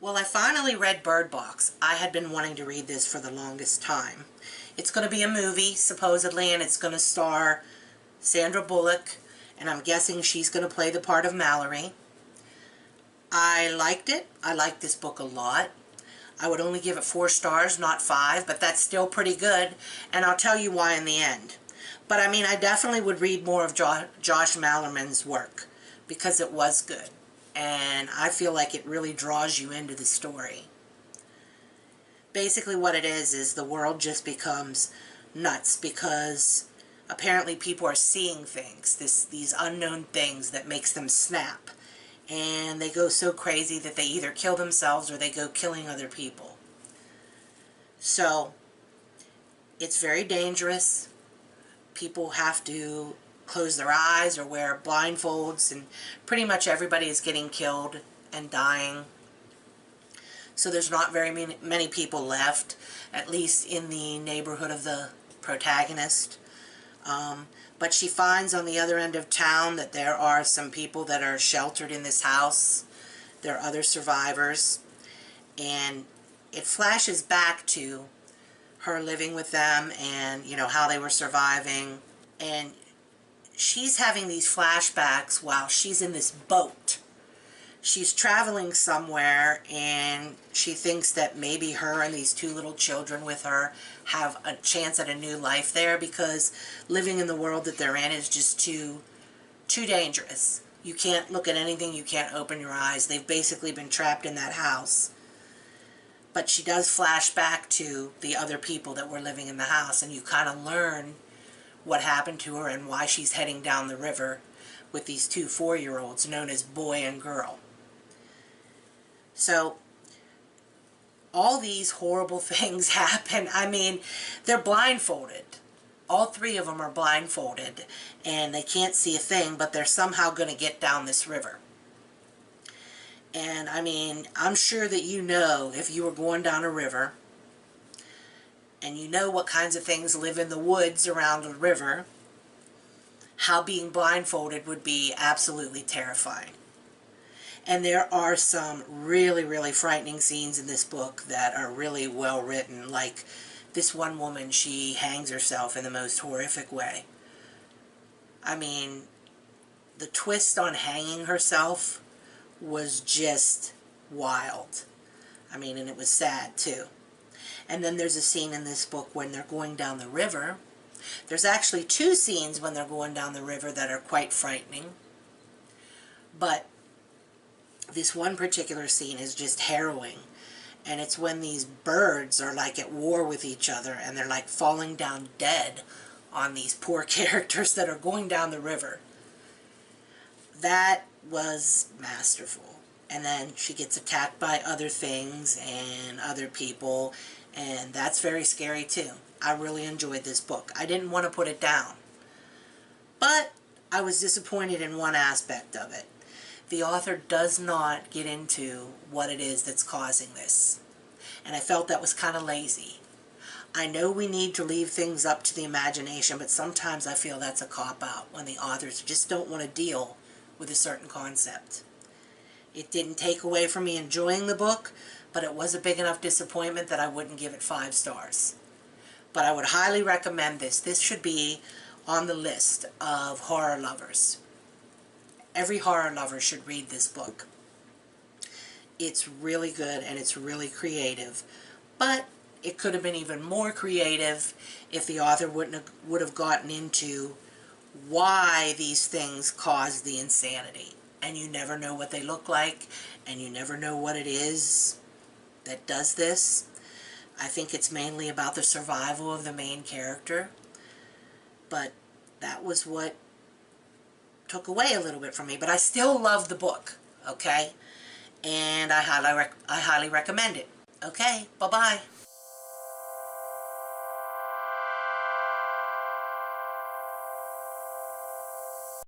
Well, I finally read Bird Box. I had been wanting to read this for the longest time. It's going to be a movie, supposedly, and it's going to star Sandra Bullock, and I'm guessing she's going to play the part of Mallory. I liked it. I liked this book a lot. I would only give it 4 stars, not 5, but that's still pretty good, and I'll tell you why in the end. But I mean, I definitely would read more of Josh Malerman's work, because it was good, and I feel like it really draws you into the story. Basically what it is the world just becomes nuts, because apparently people are seeing things, these unknown things that makes them snap. And they go so crazy that they either kill themselves or they go killing other people. So, it's very dangerous. People have to close their eyes or wear blindfolds, and pretty much everybody is getting killed and dying. So there's not very many people left, at least in the neighborhood of the protagonist. But she finds on the other end of town that there are some people that are sheltered in this house. There are other survivors. And it flashes back to her living with them and, you know, how they were surviving. And she's having these flashbacks while she's in this boat. She's traveling somewhere, and she thinks that maybe her and these 2 little children with her have a chance at a new life there, because living in the world that they're in is just too dangerous. You can't look at anything, you can't open your eyes. They've basically been trapped in that house. But she does flash back to the other people that were living in the house, and you kind of learn what happened to her and why she's heading down the river with these 2 4-year-olds known as boy and girl. So, all these horrible things happen. I mean, they're blindfolded. All 3 of them are blindfolded, and they can't see a thing, but they're somehow going to get down this river. And, I mean, I'm sure that you know, if you were going down a river, and you know what kinds of things live in the woods around the river, how being blindfolded would be absolutely terrifying. And there are some really, really frightening scenes in this book that are really well written. Like this one woman, she hangs herself in the most horrific way. I mean, the twist on hanging herself was just wild. I mean, and it was sad too. And then there's a scene in this book when they're going down the river. There's actually 2 scenes when they're going down the river that are quite frightening. But this one particular scene is just harrowing, and it's when these birds are like at war with each other, and they're like falling down dead on these poor characters that are going down the river. That was masterful. And then she gets attacked by other things and other people, and that's very scary too. I really enjoyed this book. I didn't want to put it down, but I was disappointed in one aspect of it. The author does not get into what it is that's causing this. And I felt that was kind of lazy. I know we need to leave things up to the imagination, but sometimes I feel that's a cop-out when the authors just don't want to deal with a certain concept. It didn't take away from me enjoying the book, but it was a big enough disappointment that I wouldn't give it 5 stars. But I would highly recommend this. This should be on the list of horror lovers. Every horror lover should read this book. It's really good and it's really creative. But it could have been even more creative if the author would have gotten into why these things cause the insanity. And you never know what they look like, and you never know what it is that does this. I think it's mainly about the survival of the main character. But that was what took away a little bit from me, but I still love the book, okay? And I highly recommend it. Okay, bye-bye.